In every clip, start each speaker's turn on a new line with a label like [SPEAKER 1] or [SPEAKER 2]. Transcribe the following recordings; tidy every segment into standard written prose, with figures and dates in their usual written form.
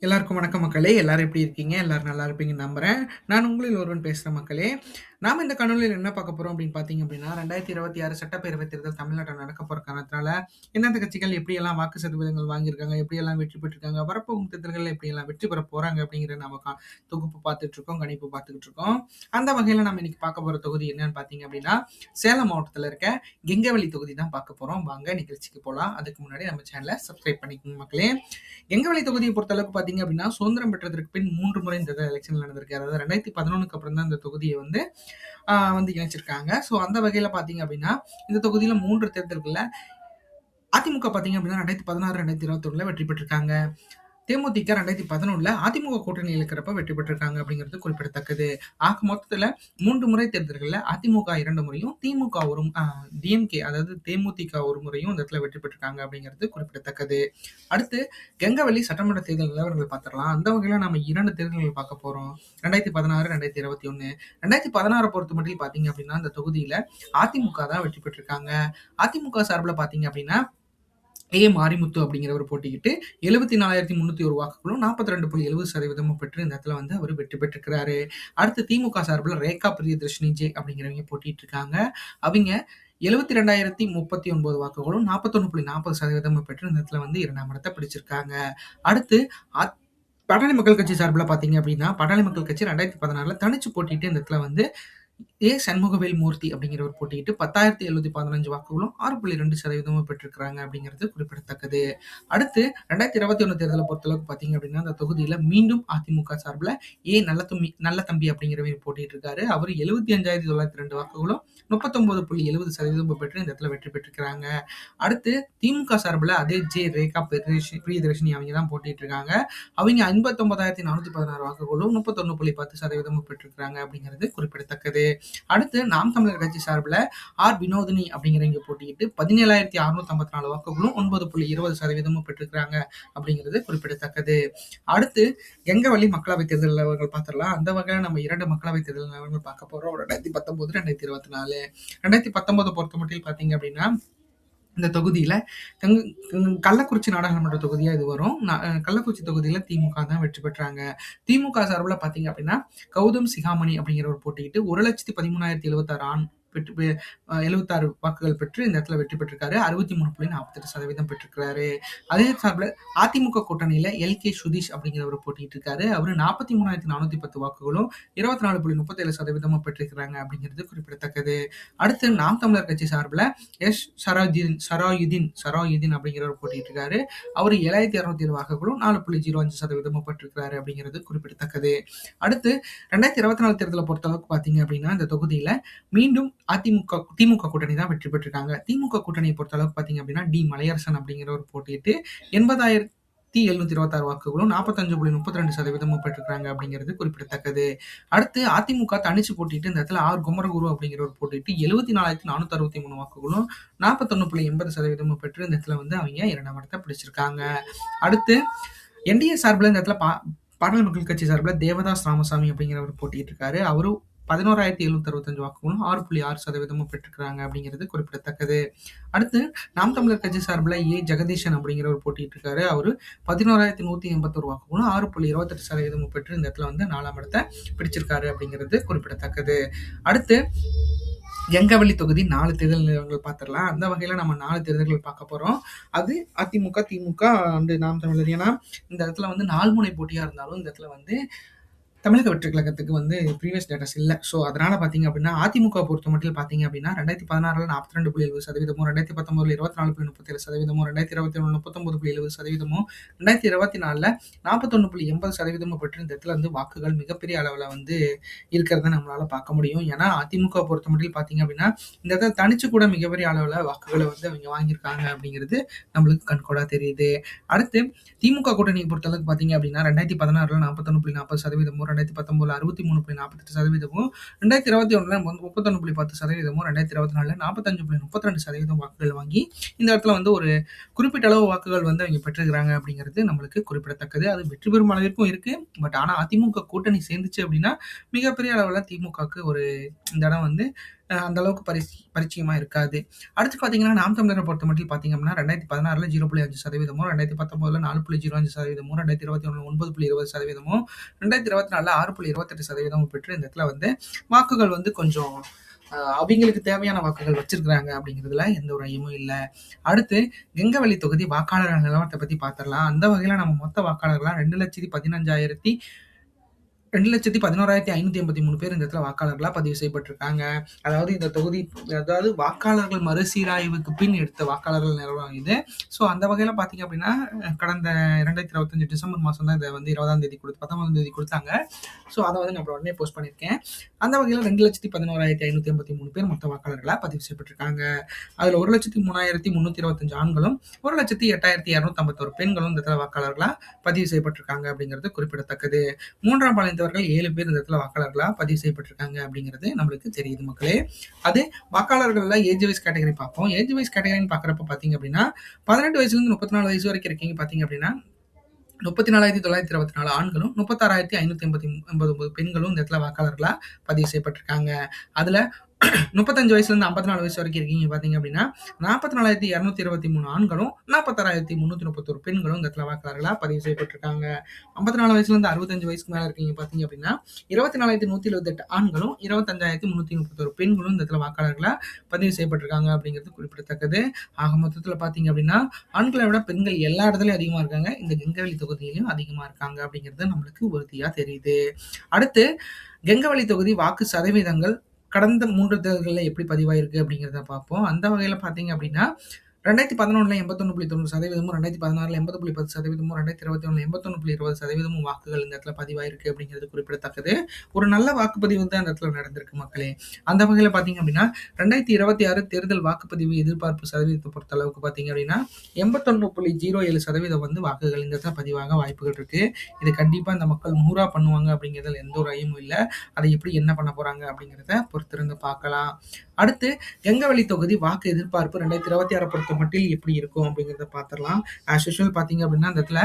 [SPEAKER 1] எல்லாருக்கும் வணக்கம் மக்களே! எல்லாரும் எப்படி இருக்கீங்க? எல்லாரும் நல்லா இருப்பீங்கன்னு நம்புறேன். நான் உங்களில் ஒருவன் பேசுறேன் மக்களே. நாம இந்த காணொளியில என்ன பார்க்க போறோம் அப்படின்னு பார்த்தீங்க அப்படின்னா, 2026 சட்டப்பேரவைத் தேர்தல் தமிழ்நாட்டுல நடக்கப் போற காரணத்தினால, எந்தெந்த கட்சிகள் எப்படியெல்லாம் வாக்கு சதவீதங்கள் வாங்கியிருக்காங்க, எப்படியெல்லாம் வெற்றி பெற்றிருக்காங்க, வரப்போகும் தேர்தல்கள்ல எப்படியெல்லாம் வெற்றி பெறப் போறாங்க அப்படிங்கிற நாம தொகுப்பு பார்த்துட்டு இருக்கோம், கணிப்பு பார்த்துக்கிட்டு இருக்கோம். அந்த வகையில நம்ம இன்னைக்கு பார்க்க போற தொகுதி என்னன்னு பார்த்தீங்க அப்படின்னா, சேலம் மாவட்டத்துல இருக்க கெங்கவல்லி தொகுதி தான் பார்க்க போறோம். வாங்க நிகழ்ச்சிக்கு போலாம். அதுக்கு முன்னாடி நம்ம சேனல சப்ஸ்கிரைப் பண்ணிக்கோங்க மக்களே. எங்கவழி தொகுதியை பொறுத்தளவுக்கு பார்த்தீங்க அப்படின்னா, சுதந்திரம் பெற்றதற்கு பின் 3 முறை இந்த எலெக்ஷன் நடந்திருக்கு. அதாவது 2011க்கு அப்புறம் தான் இந்த தொகுதிய வந்து இணைச்சிருக்காங்க. ஸோ அந்த வகையில பார்த்தீங்க அப்படின்னா, இந்த தொகுதியில 3 தேர்தல்கள்ல அதிமுக பார்த்தீங்க அப்படின்னா 2016, 2021ல வெற்றி பெற்றிருக்காங்க. தேமுதிக 2011ல அதிமுக கூட்டணியில் இருக்கிறப்ப வெற்றி பெற்றிருக்காங்க அப்படிங்கிறது குறிப்பிடத்தக்கது. ஆக மொத்தத்துல 3 முறை தேர்தல்கள்ல அதிமுக 2 முறையும், திமுக ஒரு டிஎம்கே அதாவது தேமுதிக ஒரு முறையும் இந்த இடத்துல வெற்றி பெற்றிருக்காங்க அப்படிங்கிறது குறிப்பிடத்தக்கது. அடுத்து கெங்கவல்லி சட்டமன்ற தேர்தல் நிலவரங்கள் பார்த்துடலாம். அந்த வகையில நம்ம 2 தேர்தல்கள் பார்க்க போறோம். 2016, 2021. 2016 பொறுத்தமட்டில் பார்த்தீங்க அப்படின்னா, இந்த தொகுதியில அதிமுக தான் வெற்றி பெற்றிருக்காங்க. அதிமுக சார்புல பார்த்தீங்க அப்படின்னா, மாரிமுத்து அப்படிங்கிறவர் போட்டியிட்டு 74,301 வாக்குகளும் 42.70% பெற்று இந்த இடத்துல வந்து அவர் வெற்றி பெற்றிருக்கிறாரு. அடுத்து திமுக சார்புல ரேகா பிரியதர்ஷினி ஜே அப்படிங்கிறவங்க போட்டிட்டு இருக்காங்க. அவங்க 72,039 வாக்குகளும் 41.40% பெற்று இந்த இடத்துல வந்து 2ஆம் இடத்தை பிடிச்சிருக்காங்க. அடுத்து பாட்டாளி மக்கள் கட்சி சார்புல பார்த்தீங்க அப்படின்னா, பாட்டாளி மக்கள் கட்சி 2016ல தனிச்சு போட்டியிட்டு இந்த இடத்துல வந்து சண்முகவேல் மூர்த்தி அப்படிங்கிறவர் போட்டியிட்டு 10,715 வாக்குகளும் 6.2% பெற்றிருக்கிறாங்க அப்படிங்கிறது குறிப்பிடத்தக்கது. அடுத்து 2021 தேர்தலை பொறுத்தளவுக்கு பார்த்தீங்க அப்படின்னா, அந்த தொகுதியில மீண்டும் அதிமுக சார்புல நல்லதம்பி அப்படிங்கிறவர் போட்டிட்டு இருக்காரு. அவர் 75,902 வாக்குகளும் 39.70% பெற்று இந்த இடத்துல வெற்றி பெற்றிருக்கிறாங்க. அடுத்து திமுக சார்புல அதே ரேகா பிரியதர்ஷினி அவங்க தான் போட்டிட்டு இருக்காங்க. அவங்க 59,416 வாக்குகளும் 31.10% பெற்றிருக்கிறாங்க அப்படிங்கிறது குறிப்பிடத்தக்கது. அடுத்து நாம் தமிழர் கட்சி சார்பில் வினோதினி அப்படிங்கிறவங்க போட்டியிட்டு 17,654 வாக்குகளும் 9.20% பெற்றிருக்கிறாங்க அப்படிங்கிறது குறிப்பிடத்தக்கது. அடுத்து கெங்கவல்லி மக்களவை தேர்தல் நிலவரங்கள் பார்த்துடலாம். அந்த வகையில் நம்ம 2 மக்களவை தேர்தல் நிலவரங்கள் பார்க்க போறோம். 2019, 2024. 2019 பொறுத்த மட்டும் பார்த்தீங்க அப்படின்னா, இந்த தொகுதியில கள்ளக்குறிச்சி நாடாளுமன்ற தொகுதியா இது வரும். கள்ளக்குறிச்சி தொகுதியில திமுக தான் வெற்றி பெற்றாங்க. திமுக சார்புல பார்த்தீங்க அப்படின்னா, கௌதம் சிகாமணி அப்படிங்கிறவர் போட்டியிட்டு 1,13,076 பெற்று 76 வாக்குகள் பெற்று இந்த இடத்துல வெற்றி பெற்றிருக்காரு. 63.48% பெற்றிருக்கிறாரு. அதே சார்பில் அதிமுக கூட்டணியில எல்.கே. சுதீஷ் அப்படிங்கிறவர் போட்டிட்டு இருக்காரு. அவரு 43,410 வாக்குகளும் 24.37% பெற்றிருக்கிறாங்க அப்படிங்கிறது குறிப்பிடத்தக்கது. அடுத்து நாம் தமிழர் கட்சி சார்பில் எஸ். சராயுதீன் அப்படிங்கிறவர் போட்டிட்டு இருக்காரு. அவர் 7,207 வாக்குகளும் 4.05% பெற்றிருக்கிறாரு அப்படிங்கிறது குறிப்பிடத்தக்கது. அடுத்து 2024 தேர்தலை பொறுத்தளவுக்கு பார்த்தீங்க அப்படின்னா, இந்த தொகுதியில மீண்டும் திமுக கூட்டணி தான் வெற்றி பெற்றிருக்காங்க. திமுக கூட்டணியை பொறுத்தளவுக்கு பார்த்தீங்க அப்படின்னா, மலையரசன் அப்படிங்கிறவர் போட்டியிட்டு 80,726 வாக்குகளும் 45.32% பெற்றிருக்காங்க அப்படிங்கிறது குறிப்பிடத்தக்கது. அடுத்து அதிமுக தனிச்சு போட்டிட்டு இந்த இடத்துல குமரகுரு அப்படிங்கிறவர் போட்டிட்டு 74,463 வாக்குகளும் 41.80% பெற்று இந்த இடத்துல வந்து அவங்க 2ஆம் இடத்தை பிடிச்சிருக்காங்க. அடுத்து என்டிஏ சார்பில் இந்த இடத்துல பாட்டாளி மக்கள் கட்சி சார்பில் தேவதாஸ் ராமசாமி அப்படிங்கிறவர் போட்டிட்டு இருக்காரு. அவரும் 11,765 வாக்குகளும் 6.6% பெற்றிருக்கிறாங்க அப்படிங்கிறது குறிப்பிடத்தக்கது. அடுத்து நாம் தமிழர் கட்சி சார்பில் ஜெகதீஷன் அப்படிங்கிறவர் போட்டிட்டு இருக்காரு. அவரு 11,181 வாக்குகளும் 6.28% பெற்று இந்த இடத்துல வந்து 4ஆம் இடத்தை பிடிச்சிருக்காரு அப்படிங்கிறது குறிப்பிடத்தக்கது. அடுத்து கெங்கவல்லி தொகுதி 4 தேர்தல் நிலவரங்கள் பார்த்துடலாம். அந்த வகையில நம்ம 4 தேர்தல்கள் பார்க்க போறோம். அது அதிமுக, திமுக அண்ட் நாம் தமிழர். ஏன்னா இந்த இடத்துல வந்து 4 முனை போட்டியா இருந்தாலும் இந்த இடத்துல வந்து தமிழக வெற்றி கழகத்துக்கு வந்து ப்ரீவியஸ் டேட்டாஸ் இல்ல. ஸோ அதனால பார்த்தீங்க அப்படின்னா, அதிமுக பொறுத்த மட்டும் பார்த்தீங்க அப்படின்னா, 2016ல 42.70%, 2019ல 24.37%, 2021ல 39.70%, 2024ல 41.80% பெற்று இந்த இடத்துல வந்து வாக்குகள் மிகப்பெரிய அளவுல வந்து இருக்கிறத நம்மளால பார்க்க முடியும். ஏன்னா அதிமுக பொறுத்த மட்டும் பார்த்தீங்க அப்படின்னா, இந்த இடத்துல தனிச்சு கூட மிகப்பெரிய அளவுல வாக்குகளை வந்து அவங்க வாங்கியிருக்காங்க அப்படிங்கிறது நம்மளுக்கு கண்கூடா தெரியுது. அடுத்து திமுக கூட்டணியை பொறுத்தளவுக்கு பார்த்தீங்க அப்படின்னா, 2016ல 41.40%, 2019ல 63.48%, 2021ல 31.10%, 2024ல 45.32% வாக்குகள் வாங்கி இந்த இடத்துல வந்து ஒரு குறிப்பிட்ட அளவு வாக்குகள் வந்து அவங்க பெற்றிருக்கிறாங்க அப்படிங்கிறது நம்மளுக்கு குறிப்பிடத்தக்கது. அது வெற்றி பெறும் அளவிற்கும் இருக்கு. பட் ஆனா அதிமுக கூட்டணி சேர்ந்துச்சு அப்படின்னா மிகப்பெரிய அளவுல திமுகவுக்கு ஒரு இந்த இடம் வந்து அந்த அளவுக்கு பரிச்சயமா இருக்காது. அடுத்து பார்த்தீங்கன்னா, நாம் தமிழர பொறுத்தமட்டில் பார்த்தீங்க அப்படின்னா, 2016ல 0.5%, 2019ல 4.05%, 2021ல 9.20%, 2024ல 6.28% பெற்று இந்த இடத்துல வந்து வாக்குகள் வந்து கொஞ்சம் அவிங்களுக்கு தேவையான வாக்குகள் வச்சிருக்கிறாங்க அப்படிங்கிறதுல எந்த ஒரு ஐயமும் இல்ல. அடுத்து கெங்கவள்ளி தொகுதி வாக்காளர் நிலவரத்த பத்தி பார்த்துரலாம். அந்த வகையில நம்ம மொத்த வாக்காளர்களா 2,11,583 பேர் இந்த இடத்துல வாக்காளர்களா பதிவு செய்யப்பட்டிருக்காங்க. அதாவது இந்த தொகுதி அதாவது வாக்காளர்கள் மறுசீராய்வுக்கு பின் எடுத்த வாக்காளர்கள் நிலவரம் இது. ஸோ அந்த வகையில பார்த்தீங்க அப்படின்னா, கடந்த 2025 டிசம்பர் மாசம் தான் இத வந்து 20ஆம் தேதி 19ஆம் தேதி குடுத்தாங்க. ஸோ அத வந்து நான் உடனே போஸ்ட் பண்ணியிருக்கேன். அந்த வகையில 2,11,583 பேர் மொத்த வாக்காளர்களா பதிவு செய்யப்பட்டிருக்காங்க. அதுல 1,03,325 ஆண்களும், 1,08,251 பெண்களும் இந்த இடத்துல வாக்காளர்களா பதிவு செய்யப்பட்டிருக்காங்க அப்படிங்கிறது குறிப்பிடத்தக்கது. 3ஆம் பாலினத்தவர்கள் 7 பேர் இந்த இடத்துல வாக்காளர்களா பதிவு செய்யப்பட்டிருக்காங்க அப்படிங்கிறது நம்மளுக்கு தெரியுது மக்களே. அது வாக்காளர்கள்ல ஏஜ் வைஸ் கேட்டகரி பார்ப்போம். ஏஜ் வைஸ் கேட்டகரின்னு பார்க்குறப்ப பார்த்தீங்க அப்படின்னா, 18 வயசுலேருந்து 34 வயசு வரைக்கும் இருக்கீங்க பார்த்தீங்க அப்படின்னா, 34,924 ஆண்களும், 36,589 பெண்களும் இந்த இடத்துல வாக்காளர்களா பதிவு செய்யப்பட்டிருக்காங்க. அதுல 35 வயசுலேருந்து 54 வயசு வரைக்கும் இருக்கீங்க பார்த்தீங்க அப்படின்னா, 44,223 ஆண்களும், 46,331 பெண்களும் இந்த இடத்துல வாக்காளர்களா பதிவு செய்யப்பட்டிருக்காங்க. 54 வயசுலேருந்து 65 வயசுக்கு மேல இருக்கீங்க பார்த்தீங்க அப்படின்னா, 24,178 ஆண்களும், 25,331 பெண்களும் இந்த இடத்துல வாக்காளர்களா பதிவு செய்யப்பட்டிருக்காங்க அப்படிங்கிறது குறிப்பிடத்தக்கது. ஆக மொத்தத்துல பார்த்தீங்க அப்படின்னா, ஆண்களை விட பெண்கள் எல்லா இடத்துலயும் அதிகமா இருக்காங்க. இந்த கெங்கவள்ளி தொகுதியிலும் அதிகமா இருக்காங்க அப்படிங்கிறது நம்மளுக்கு உறுதியா தெரியுது. அடுத்து கெங்கவள்ளி தொகுதி வாக்கு சதவீதங்கள் கடந்த 3 தேர்தல்கள்ல எப்படி பதிவாயிருக்கு அப்படிங்கிறத பார்ப்போம். அந்த வகையில பார்த்தீங்க அப்படின்னா, 2011ல 81.90%, 2016ல 80.10%, 2021ல 81.20% வாக்குகள் இந்த இடத்துல பதிவாயிருக்கு அப்படிங்கிறது குறிப்பிடத்தக்கது. ஒரு நல்ல வாக்குப்பதிவு தான் இந்த இடத்துல நடந்திருக்கு மக்களே. அந்த வகையில பார்த்தீங்க அப்படின்னா, 2026 தேர்தல் வாக்குப்பதிவு எதிர்பார்ப்பு சதவீதத்தை பொறுத்த அளவுக்கு பார்த்தீங்க அப்படின்னா, 81.07% வந்து வாக்குகள் இந்த இடத்துல பதிவாக வாய்ப்புகள் இருக்கு. இது கண்டிப்பா இந்த மக்கள் 100 பண்ணுவாங்க அப்படிங்கிறதுல எந்த ஒரு ஐயமும் இல்ல. அதை எப்படி என்ன பண்ண போறாங்க அப்படிங்கிறத பொறுத்திருந்து பார்க்கலாம். அடுத்து கெங்கவள்ளி தொகுதி வாக்கு எதிர்பார்ப்பு 2026 பொறுத்த மட்டில் எப்படி இருக்கும் அப்படிங்கிறத பார்த்துடலாம். ஆஸ் யூசுவல் பார்த்தீங்க அப்படின்னா, இந்த இடத்துல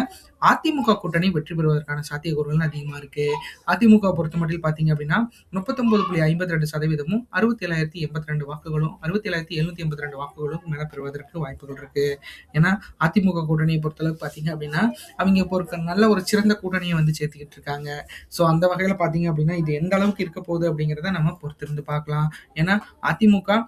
[SPEAKER 1] அதிமுக கூட்டணி வெற்றி பெறுவதற்கான சாத்தியக்கூறுகள் அதிகமா இருக்கு. அதிமுக பொறுத்த மட்டில் பார்த்தீங்க அப்படின்னா, 39.52%, 67,082 வாக்குகளும், 67,782 வாக்குகளும் மேல பெறுவதற்கு வாய்ப்புகள் இருக்கு. ஏன்னா அதிமுக கூட்டணியை பொறுத்தளவுக்கு பார்த்தீங்க அப்படின்னா, அவங்க இப்போ ஒரு நல்ல ஒரு சிறந்த கூட்டணியை வந்து சேர்த்துக்கிட்டு இருக்காங்க. ஸோ அந்த வகையில பார்த்தீங்க அப்படின்னா, இது எந்த அளவுக்கு இருக்க போகுது அப்படிங்கிறத நம்ம பொறுத்திருந்து பார்க்கலாம். ஏன்னா அதிமுக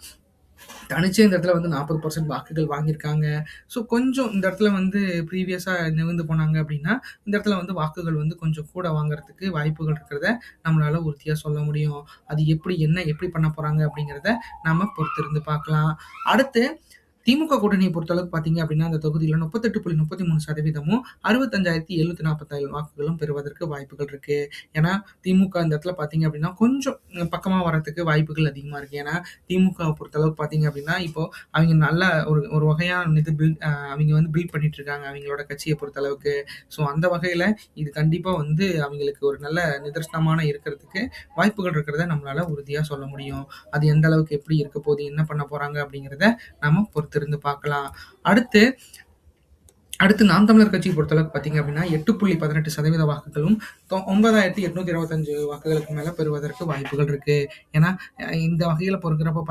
[SPEAKER 1] தனிச்சே இந்த இடத்துல வந்து 40% வாக்குகள் வாங்கியிருக்காங்க. ஸோ கொஞ்சம் இந்த இடத்துல வந்து ப்ரீவியஸா நிமிர்ந்து போனாங்க அப்படின்னா, இந்த இடத்துல வந்து வாக்குகள் வந்து கொஞ்சம் கூட வாங்குறதுக்கு வாய்ப்புகள் இருக்கிறத நம்மளால உறுதியா சொல்ல முடியும். அது எப்படி பண்ண போறாங்க அப்படிங்கிறத நாம பொறுத்திருந்து பார்க்கலாம். அடுத்து திமுக கூட்டணியை பொறுத்தளவுக்கு பார்த்தீங்க அப்படின்னா, அந்த தொகுதியில 38.33%, 65,747 வாக்குகளும் பெறுவதற்கு வாய்ப்புகள் இருக்கு. ஏன்னா திமுக இந்த இடத்துல பார்த்தீங்க அப்படின்னா, கொஞ்சம் பக்கமா வரதுக்கு வாய்ப்புகள் அதிகமா இருக்கு. ஏன்னா திமுகவை பொறுத்தளவுக்கு பார்த்தீங்க அப்படின்னா, இப்போ அவங்க நல்ல ஒரு வகையான இது அவங்க வந்து பில்ட் பண்ணிட்டு இருக்காங்க அவங்களோட கட்சியை பொறுத்தளவுக்கு. ஸோ அந்த வகையில இது கண்டிப்பா வந்து அவங்களுக்கு ஒரு நல்ல நிதர்சனமான இருக்கிறதுக்கு வாய்ப்புகள் இருக்கிறத நம்மளால உறுதியா சொல்ல முடியும். அது எந்த அளவுக்கு எப்படி இருக்க போகுது, என்ன பண்ண போறாங்க அப்படிங்கிறத நாம பொறுத்திருந்து பார்க்கலாம். அடுத்து நாம் தமிழர் கட்சியை பொறுத்தளவுக்கு பார்த்தீங்க அப்படின்னா, 8.18% வாக்குகளும், 9,825 வாக்குகளுக்கு மேல பெறுவதற்கு வாய்ப்புகள் இருக்கு. ஏன்னா இந்த வகையில பொறுத்தறப்ப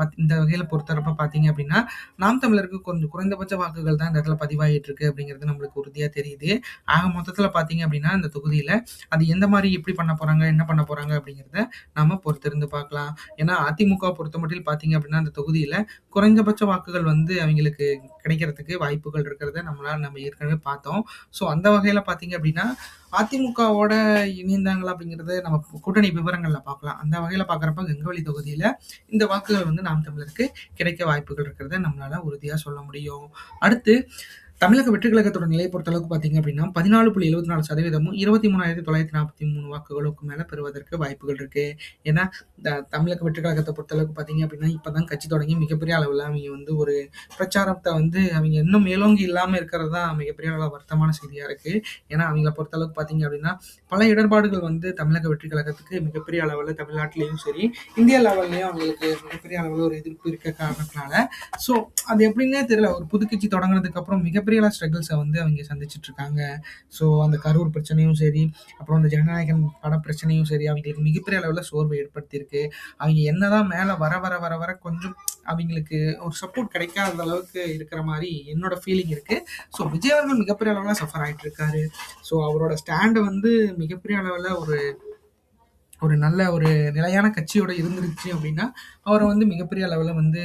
[SPEAKER 1] பார்த்தீங்க அப்படின்னா, நாம் தமிழருக்கு கொஞ்சம் குறைந்தபட்ச வாக்குகள் தான் இந்த இடத்துல பதிவாகிட்டு இருக்கு அப்படிங்கிறது நம்மளுக்கு உறுதியா தெரியுது. ஆக மொத்தத்துல பார்த்தீங்க அப்படின்னா, இந்த தொகுதியில அது எந்த மாதிரி எப்படி பண்ண போறாங்க, என்ன பண்ண போறாங்க அப்படிங்கிறத நாம பொறுத்திருந்து பார்க்கலாம். ஏன்னா அதிமுக பொறுத்தமட்டில் பார்த்தீங்க அப்படின்னா, அந்த தொகுதியில குறைந்தபட்ச வாக்குகள் வந்து அவங்களுக்கு கிடைக்கிறதுக்கு வாய்ப்புகள் இருக்கிறத நம்ம ஏற்கனவே பார்த்தோம். ஸோ அந்த வகையில பார்த்தீங்க அப்படின்னா, அதிமுகவோட இணைந்தாங்களா அப்படிங்கிறத நம்ம கூட்டணி விவரங்கள்ல பார்க்கலாம். அந்த வகையில பார்க்குறப்ப கெங்கவள்ளி தொகுதியில இந்த வாக்குகள் வந்து நாம் தமிழருக்கு கிடைக்க வாய்ப்புகள் இருக்கிறத நம்மளால உறுதியா சொல்ல முடியும். அடுத்து தமிழக வெற்றிக் கழகத்தோட நிலையை பொறுத்தளவுக்கு பார்த்தீங்க அப்படின்னா, 14.74%, 23,943 வாக்குகளுக்கு மேல பெறுவதற்கு வாய்ப்புகள் இருக்கு. ஏன்னா தமிழக வெற்றிக் கழகத்தை பொறுத்தளவுக்கு பார்த்தீங்க அப்படின்னா, இப்பதான் கட்சி தொடங்கி மிகப்பெரிய அளவுல அவங்க வந்து ஒரு பிரச்சாரத்தை வந்து அவங்க இன்னும் மேலோங்கி இல்லாம இருக்கிறது தான் மிகப்பெரிய அளவுல வருத்தமான செய்தியா இருக்கு. ஏன்னா அவங்கள பொறுத்தளவுக்கு பார்த்தீங்க அப்படின்னா, பல இடர்பாடுகள் வந்து தமிழக வெற்றிக் கழகத்துக்கு மிகப்பெரிய அளவுல தமிழ்நாட்டிலையும் சரி, இந்தியா லெவல்லையும் அவங்களுக்கு மிகப்பெரிய அளவுல ஒரு எதிர்ப்பு இருக்க காரணத்தினால, ஸோ அது எப்படின்னே தெரியல. ஒரு புது கட்சி தொடங்குனதுக்கு அப்புறம் மிகப்பெரிய மிகப்பெரிய ஸ்ட்ரகிள்ஸை வந்து அவங்க சந்திச்சுட்டு இருக்காங்க. ஸோ அந்த கரூர் பிரச்சனையும் சரி, அப்புறம் அந்த ஜனநாயகன் பட பிரச்சனையும் சரி, அவங்களுக்கு மிகப்பெரிய அளவில் சோர்வை ஏற்படுத்தியிருக்கு. அவங்க என்னதான் மேலே வர வர வர வர கொஞ்சம் அவங்களுக்கு ஒரு சப்போர்ட் கிடைக்காத அளவுக்கு இருக்கிற மாதிரி என்னோட ஃபீலிங் இருக்கு. ஸோ விஜய் அவர்கள் மிகப்பெரிய அளவில் சஃபர் ஆயிட்டு இருக்காரு. ஸோ அவரோட ஸ்டாண்டு வந்து மிகப்பெரிய அளவில் ஒரு ஒரு நல்ல ஒரு நிலையான கட்சியோட இருந்துருச்சு அப்படின்னா அவரை வந்து மிகப்பெரிய அளவில் வந்து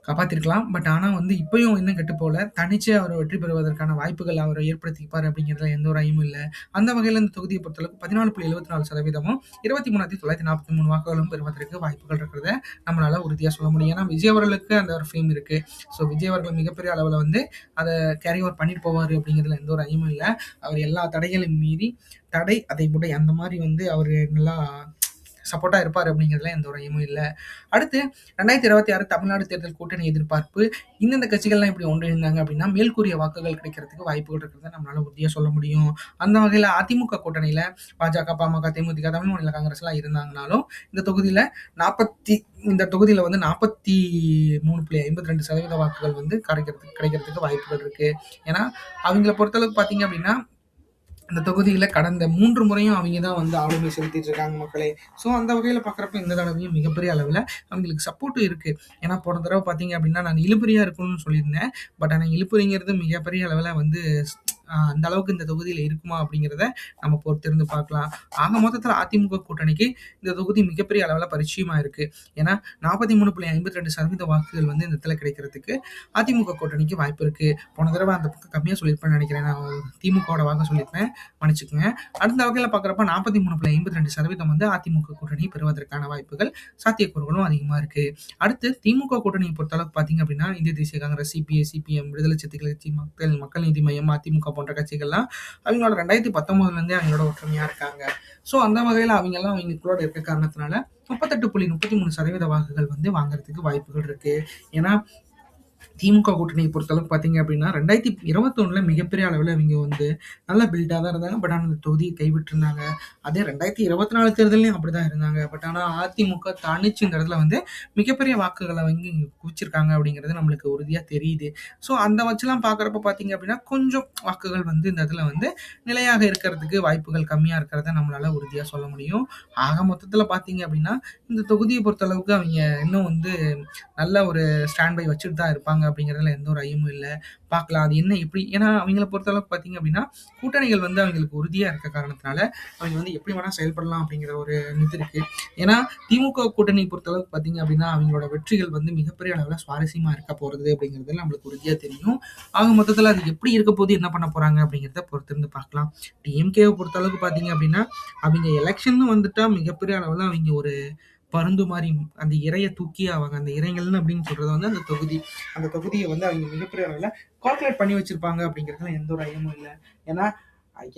[SPEAKER 1] காப்பாத்திருக்கலாம். பட் ஆனால் வந்து இப்பயும் இன்னும் கெட்டு போல. தனிச்சே அவர் வெற்றி பெறுவதற்கான வாய்ப்புகள் அவர் ஏற்படுத்திப்பார் அப்படிங்கிறதுல எந்த ஒரு ஐயமும் இல்லை. அந்த வகையில் இந்த தொகுதியை பொறுத்தளவுக்கு 14.74% 23,943 வாக்குகளும் பெறுவதற்கு வாய்ப்புகள் இருக்கிறத நம்மளால உறுதியாக சொல்ல முடியும். ஏன்னா விஜய் அவர்களுக்கு அந்த ஒரு ஃபேம் இருக்கு. ஸோ விஜய் அவர்கள் மிகப்பெரிய அளவில் வந்து அதை கேரி ஓவர் பண்ணிட்டு போவார் அப்படிங்கிறதுல எந்த ஒரு ஐயமும் இல்லை. அவர் எல்லா தடைகளையும் மீறி அதை கூட அந்த மாதிரி வந்து அவர் நல்லா சப்போர்ட்டாக இருப்பார் அப்படிங்கிறதுல எந்த ஒரு ஐயமும் இல்லை. அடுத்து 2026 தமிழ்நாடு தேர்தல் கூட்டணி எதிர்பார்ப்பு இந்தந்த கட்சிகள்லாம் இப்படி ஒன்றிணைந்தாங்க அப்படின்னா மேல்கூறிய வாக்குகள் கிடைக்கிறதுக்கு வாய்ப்புகள் இருக்கிறத நம்மளால உறுதியாக சொல்ல முடியும். அந்த வகையில் அதிமுக கூட்டணியில் பாஜக, பாமக, தேமுதிக, தமிழ் மாநில காங்கிரஸ் எல்லாம் இருந்தாங்கனாலும் இந்த தொகுதியில் வந்து 43.52% வாக்குகள் வந்து கிடைக்கிறதுக்கு வாய்ப்புகள் இருக்கு. ஏன்னா அவங்கள பொறுத்தளவுக்கு பார்த்தீங்க அப்படின்னா இந்த தொகுதியில் கடந்த 3 முறையும் அவங்க தான் வந்து ஆளுமை செலுத்திட்டு இருக்காங்க மக்களே. ஸோ அந்த வகையில் பார்க்குறப்ப இந்த தடவையும் மிகப்பெரிய அளவில் அவங்களுக்கு சப்போர்ட்டும் இருக்குது. ஏன்னா போன தடவை பார்த்தீங்க அப்படின்னா நான் இழுபறியாக இருக்கணும்னு சொல்லியிருந்தேன். பட் ஆனால் இழுபறிங்கிறது மிகப்பெரிய அளவில் வந்து அந்த அளவுக்கு இந்த தொகுதியில் இருக்குமா அப்படிங்கிறத நம்ம பொறுத்திருந்து பார்க்கலாம். ஆக மொத்தத்தில் அதிமுக கூட்டணிக்கு இந்த தொகுதி மிகப்பெரிய அளவில் பரிச்சயமாக இருக்குது. ஏன்னா 43.52% வாக்குகள் வந்து இந்த இடத்துல கிடைக்கிறதுக்கு அதிமுக கூட்டணிக்கு வாய்ப்பு இருக்குது. போன தடவை அந்த பக்கம் கம்மியாக சொல்லியிருப்பேன்னு நினைக்கிறேன். நான் திமுகவோட வாக்கு சொல்லியிருப்பேன், மன்னிச்சுக்கோங்க. அடுத்த வகையில் பார்க்குறப்ப 43.52% வந்து அதிமுக கூட்டணி பெறுவதற்கான வாய்ப்புகள் சாத்தியக்கூறுகளும் அதிகமாக இருக்குது. அடுத்து திமுக கூட்டணியை பொறுத்தளவுக்கு பார்த்தீங்க அப்படின்னா இந்திய தேசிய காங்கிரஸ், சிபிஐ, சிபிஎம், விடுதலை சிறுத்தைகள் கட்சி, மக்கள் நீதி மையம், அதிமுக போன்ற கட்சிகள்லாம் அவங்களோட 2019 அவங்களோட ஒற்றுமையாக இருக்காங்க. ஸோ அந்த வகையில் அவங்கெல்லாம் அவங்களுக்குள்ளோட இருக்க காரணத்தினால 38.33% வாக்குகள் வந்து வாங்குறதுக்கு வாய்ப்புகள் இருக்கு. ஏன்னா திமுக கூட்டணியை பொறுத்தளவுக்கு பார்த்தீங்க அப்படின்னா 2021 மிகப்பெரிய அளவில் இவங்க வந்து நல்லா பில்டாக தான் இருந்தாங்க. பட் ஆனால் அந்த தொகுதியை கைவிட்டிருந்தாங்க. அதே 2024 தேர்தலையும் அப்படி தான் இருந்தாங்க. பட் ஆனால் அதிமுக தனிச்சு இந்த இடத்துல வந்து மிகப்பெரிய வாக்குகளை வந்து குவிச்சிருக்காங்க அப்படிங்கிறது நம்மளுக்கு உறுதியாக தெரியுது. ஸோ அந்த வச்சுலாம் பார்க்குறப்ப பார்த்தீங்க அப்படின்னா கொஞ்சம் வாக்குகள் வந்து இந்த இடத்துல வந்து நிலையாக இருக்கிறதுக்கு வாய்ப்புகள் கம்மியாக இருக்கிறத நம்மளால உறுதியாக சொல்ல முடியும். ஆக மொத்தத்தில் பார்த்தீங்க அப்படின்னா இந்த தொகுதியை பொறுத்தளவுக்கு அவங்க இன்னும் வந்து நல்ல ஒரு ஸ்டாண்ட் பை வச்சுட்டு தான் இருப்பாங்க அப்படிங்கிறதுல எந்த ஒரு ஐயமும் இல்லை. பார்க்கலாம் அது என்ன எப்படி. ஏன்னா அவங்கள பொறுத்தளவுக்கு பார்த்தீங்க அப்படின்னா கூட்டணிகள் வந்து அவங்களுக்கு உறுதியாக இருக்க காரணத்தினால அவங்க வந்து எப்படி வேணால் செயல்படலாம் அப்படிங்கிற ஒரு இது இருக்குது. ஏன்னா திமுக கூட்டணி பொறுத்தளவுக்கு பார்த்தீங்க அப்படின்னா அவங்களோட வெற்றிகள் வந்து மிகப்பெரிய அளவில் சுவாரஸ்யமாக இருக்க போகிறது அப்படிங்கிறது நம்மளுக்கு உறுதியாக தெரியும். ஆக மொத்தத்தில் அது எப்படி இருக்க போது என்ன பண்ண போகிறாங்க அப்படிங்கிறத பொறுத்திருந்து பார்க்கலாம். டிஎம்கேவை பொறுத்தளவுக்கு பார்த்தீங்க அப்படின்னா அவங்க எலெக்ஷன் வந்துட்டா மிகப்பெரிய அளவில் அவங்க ஒரு பருந்து மாதிரி அந்த இறையை தூக்கி அவங்க அந்த இறைங்கள்னு அப்படின்னு சொல்றது வந்து அந்த தொகுதியை வந்து அவங்க மிகப்பெரிய அளவில் கால்குலேட் பண்ணி வச்சிருப்பாங்க அப்படிங்கிறதுல எந்த ஒரு ஐயமும் இல்லை. ஏன்னா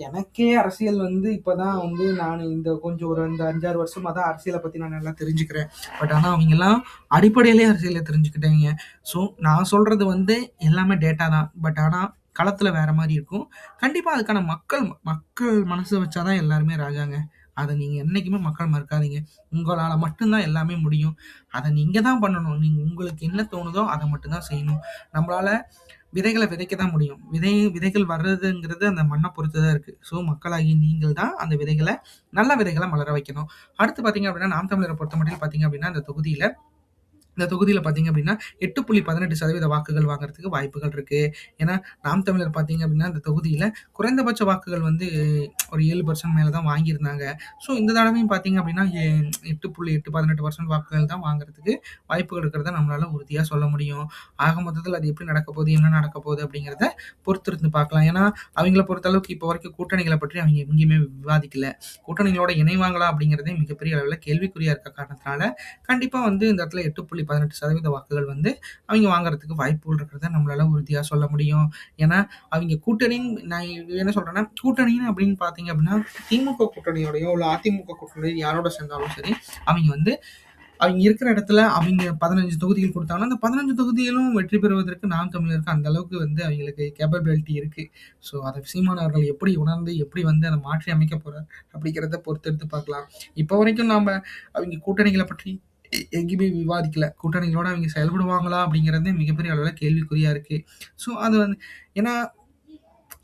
[SPEAKER 1] எனக்கே அரசியல் வந்து இப்போதான் வந்து நான் இந்த கொஞ்சம் ஒரு இந்த 5-6 வருஷமா தான் அரசியலை பற்றி நான் நல்லா தெரிஞ்சுக்கிறேன். பட் ஆனால் அவங்கெல்லாம் அடிப்படையிலே அரசியலை தெரிஞ்சுக்கிட்டேங்க. ஸோ நான் சொல்றது வந்து எல்லாமே டேட்டா தான். பட் ஆனால் களத்தில் வேற மாதிரி இருக்கும். கண்டிப்பாக அதுக்கான மக்கள் மனசை வச்சாதான் எல்லாருமே ராஜாங்க. அதை நீங்கள் என்றைக்குமே மக்கள் மறுக்காதீங்க. உங்களால் மட்டும்தான் எல்லாமே முடியும். அதை நீங்கள் தான் பண்ணணும். நீங்கள் உங்களுக்கு என்ன தோணுதோ அதை மட்டும்தான் செய்யணும். நம்மளால் விதைகளை விதைக்க தான் முடியும். விதைகள் வர்றதுங்கிறது அந்த மண்ணை பொறுத்து தான் இருக்குது. ஸோ மக்களாகி நீங்கள் தான் அந்த விதைகளை நல்ல விதைகளை மலர வைக்கணும். அடுத்து பார்த்தீங்க அப்படின்னா நாம் தமிழரை பொறுத்த மட்டும் பார்த்தீங்க அப்படின்னா இந்த தொகுதியில் பார்த்தீங்க அப்படின்னா 8.18% வாக்குகள் வாங்குறதுக்கு வாய்ப்புகள் இருக்குது. ஏன்னா நாம் தமிழர் பார்த்தீங்க அப்படின்னா இந்த தொகுதியில் குறைந்தபட்ச வாக்குகள் வந்து ஒரு 7% மேலே தான் வாங்கியிருந்தாங்க. ஸோ இந்த தடவையும் பார்த்தீங்க அப்படின்னா 8.18% வாக்குகள் தான் வாங்குறதுக்கு வாய்ப்புகள் இருக்கிறத நம்மளால உறுதியாக சொல்ல முடியும். ஆக மொத்தத்தில் அது எப்படி நடக்க போகுது, என்ன நடக்க போகுது அப்படிங்கிறத பொறுத்திருந்து பார்க்கலாம். ஏன்னா அவங்கள பொறுத்தளவுக்கு இப்போ வரைக்கும் கூட்டணிகளை பற்றி அவங்க எங்கேயுமே விவாதிக்கல. கூட்டணிகளோட இணைவாங்களா அப்படிங்கிறதே மிகப்பெரிய அளவில் கேள்விக்குறியாக இருக்க காரணத்தினால கண்டிப்பாக வந்து இந்த இடத்துல 8.18% வாக்குகள் வந்து அவங்க வாங்குறதுக்கு வாய்ப்புகள் இருக்கிறத நம்மளால உறுதியாக சொல்ல முடியும். ஏன்னா அவங்க கூட்டணின்னு நான் என்ன சொல்றேன்னா கூட்டணின்னு அப்படின்னு பார்த்தீங்க அப்படின்னா திமுக கூட்டணியோடையோ இல்லை அதிமுக கூட்டணியோ யாரோட சேர்ந்தாலும் சரி அவங்க இருக்கிற இடத்துல அவங்க 15 தொகுதிகள் கொடுத்தாங்கன்னா அந்த 15 தொகுதிகளும் வெற்றி பெறுவதற்கு நாம் தமிழருக்கு அந்த அளவுக்கு வந்து அவங்களுக்கு கேப்பபிலிட்டி இருக்கு. ஸோ அதை சீமான் அவர்கள் எப்படி உணர்ந்து எப்படி வந்து அதை மாற்றி அமைக்க போறார் அப்படிங்கிறத பொறுத்தெடுத்து பார்க்கலாம். இப்போ வரைக்கும் நாம அவங்க கூட்டணிகளை பற்றி எங்கேயுமே விவாதிக்கல. கூட்டணிகளோட அவங்க செயல்படுவாங்களா? அப்படிங்கிறது மிகப்பெரிய அளவுல கேள்விக்குறியா இருக்கு. ஸோ அது வந்து ஏன்னா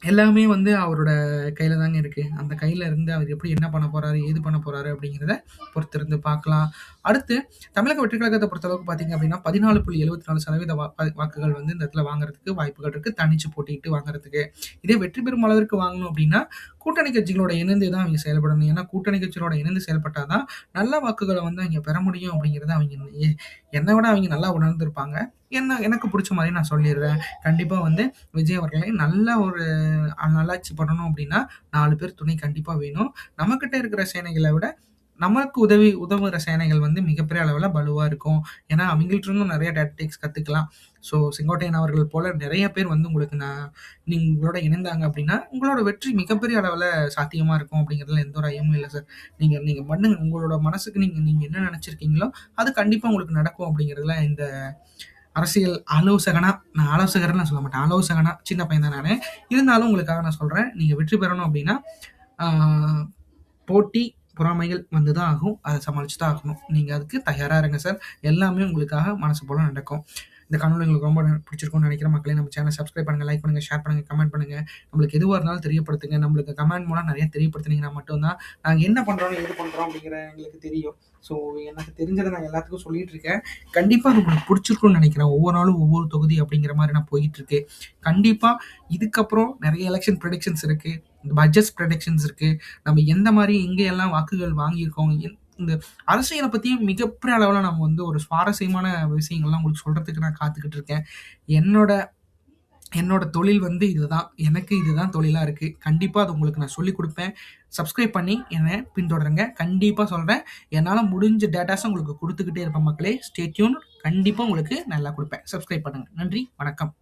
[SPEAKER 1] எல்லாமே வந்து அவரோட கையில தாங்க இருக்கு. அந்த கையில இருந்து அவர் எப்படி என்ன பண்ண போறாரு, ஏது பண்ண போறாரு அப்படிங்கிறத பொறுத்திருந்து பார்க்கலாம். அடுத்து தமிழக வெற்றிக் கழகத்த பொறுத்தளவுக்கு பார்த்தீங்க அப்படின்னா, 14.74% வாக்குகள் வந்து இந்த இடத்துல வாங்குறதுக்கு வாய்ப்புகள் இருக்கு. தனிச்சு போட்டியிட்டு வாங்குறதுக்கு. இதே வெற்றி பெறும் அளவிற்கு வாங்கணும் அப்படின்னா, கூட்டணி கட்சிகளோட இணைந்து தான் அவங்க செயல்படணும். ஏன்னா, கூட்டணி கட்சிகளோட இணைந்து செயல்பட்டா தான் நல்ல வாக்குகள வந்து அவைங்க பெற முடியும் அப்படிங்கிறத அவைங்க என்ன விட அவைங்க நல்லா உணர்ந்திருப்பாங்க. எனக்கு புடிச்ச மாரி நான் சொல்லிர்றேன். கண்டிப்பா வந்து விஜய் அவர்களை நல்ல ஒரு நல்லாட்சி பண்ணணும் அப்படின்னா 4 பேர் துணை கண்டிப்பா வேணும். நம்மகிட்ட இருக்கிற சேனைகள விட நமக்கு உதவுற சேனைகள் வந்து மிகப்பெரிய அளவுல வலுவா இருக்கும். ஏன்னா, அவங்கள்ட்ட இருந்தும் நெறைய டாக்டிக்ஸ் கத்துக்கலாம். ஸோ, செங்கோட்டையன் அவர்கள் போல நெறைய பேர் வந்து உங்களுக்கு உங்களோட இணைந்தாங்க அப்படின்னா, உங்களோட வெற்றி மிகப்பெரிய அளவுல சாத்தியமா இருக்கும் அப்படிங்கிறதுல எந்த ஒரு ஐயமும் இல்ல சார். நீங்க நீங்க பண்ணுங்க. உங்களோட மனசுக்கு நீங்க நீங்க என்ன நெனச்சிருக்கீங்களோ, அது கண்டிப்பா உங்களுக்கு நடக்கும் அப்படிங்கிறதுல இந்த அரசியல் ஆலோசகனா நான் ஆலோசகர்லாம் சொல்ல மாட்டேன். ஆலோசகனா சின்ன பையன் தான் நானு. இருந்தாலும் உங்களுக்காக நான் சொல்றேன். நீங்க வெற்றி பெறணும் அப்படின்னா, ஆ போட்டி, பொறாமைகள் வந்து தான் ஆகும். அத சமாளிச்சு தான் ஆகணும். நீங்க அதுக்கு தயாரா இருங்க சார். எல்லாமே உங்களுக்காக மனசு போல நடக்கும். இந்த காணொளி உங்களுக்கு ரொம்ப பிடிச்சிருக்கும்னு நெனைக்கிறேன் மக்களே. நம்ம சேனல சப்ஸ்கிரைப் பண்ணுங்க, லைக் பண்ணுங்க, ஷேர் பண்ணுங்க, கமெண்ட் பண்ணுங்க. நம்மளுக்கு எதுவா இருந்தாலும் தெரியப்படுத்துங்க. நம்மளுக்கு கமெண்ட் மூலம் நெறைய தெரியப்படுத்துனீங்கன்னா மட்டும் தான், நாங்க என்ன பண்றோம், ஏது பண்றோம் அப்படிங்கிற எங்களுக்கு தெரியும். ஸோ, எனக்கு தெரிஞ்சத நான் எல்லாத்துக்கும் சொல்லிட்டு இருக்கேன். கண்டிப்பா அது உங்களுக்கு பிடிச்சிருக்கும்னு நெனைக்கிறேன். ஒவ்வொரு நாளும் ஒவ்வொரு தொகுதி அப்படிங்கிற மாரி நான் போயிட்டு இருக்கு. கண்டிப்பா இதுக்கப்புறம் நெறைய எலக்ஷன் பிரெடிக்ஷன்ஸ் இருக்கு. பட்ஜெட் பிரெடிக்ஷன்ஸ் இருக்கு. நம்ம எந்த மாரி எங்க எல்லாம் வாக்குகள் வாங்கியிருக்கோம். இந்த அரசியல பத்தி மிகப்பெரிய அளவுல நம்ம வந்து ஒரு சுவாரஸ்யமான விஷயங்கள்லாம் உங்களுக்கு சொல்றதுக்கு நான் காத்துக்கிட்டு இருக்கேன். என்னோட என்னோட தொழில் வந்து இதுதான். எனக்கு இதுதான் தொழிலா இருக்கு. கண்டிப்பா அது உங்களுக்கு நான் சொல்லிக் குடுப்பேன். சப்ஸ்கிரைப் பண்ணி என்ன பின்தொடருங்க. கண்டிப்பா சொல்றேன். என்னால முடிஞ்ச டேட்டாஸ உங்களுக்கு குடுத்துக்கிட்டே இருப்பேன் மக்களே. Stay tune. கண்டிப்பா உங்களுக்கு நல்லா குடுப்பேன். சப்ஸ்கிரைப் பண்ணுங்க. நன்றி. வணக்கம்.